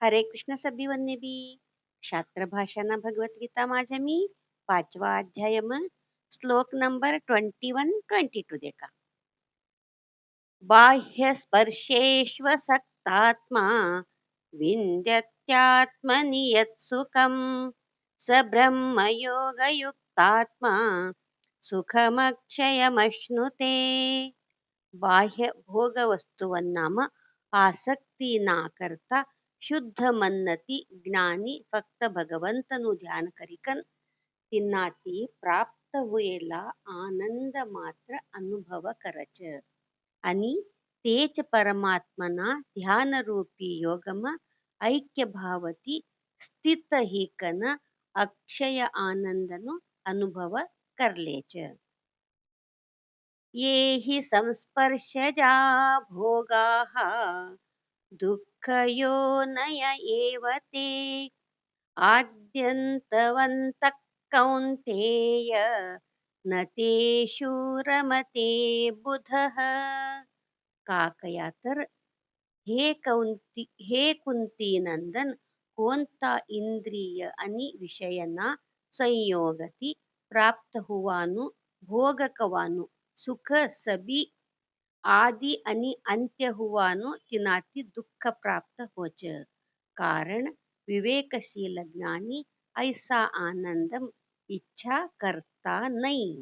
हरे कृष्ण सभिवन्य बी शास्त्र भाषाना भगवद्गीता माझ्या मी 5वा अध्याय श्लोक नंबर 21-22 देखा. बाह्य स्पर्शेष्वसक्तात्मा विन्द्यत्यात्मनि यत्सुखं स ब्रह्मयोगयुक्तात्मा सुखमक्षयमश्नुते. ಬಾಹ್ಯ ಭೋಗ ವಸ್ತುವನ್ನಾಮ ಆಸಕ್ತಿ ನಾ करता शुद्ध मन्नती ज्ञानी फक्त भगवंतनु ध्यान करिकन तिन्नाती प्राप्त हुएला आनंद मात्र अनुभव करच आणि तेच परमात्मना ध्यान रूपी योगम ऐक्य भावती स्थित ही कन अक्षय आनंदनु अनुभव करलेच. ये हि संस्पर्शजा भोगाः दुःखयोनय एव ते आद्यन्तवन्तः कौन्तेय न तेषु रमते बुधः. काकया तर हे कुंती नंदन कोणता इंद्रिय आणि विषयना संयोगती प्राप्त हुवानु भोगकवानु सुख सभी आदि आणि अंत्य हुवानु तिनाती दुःख प्राप्त होच. कारण विवेकशील ज्ञानी ऐसा आनंदम इच्छा करता नहीं.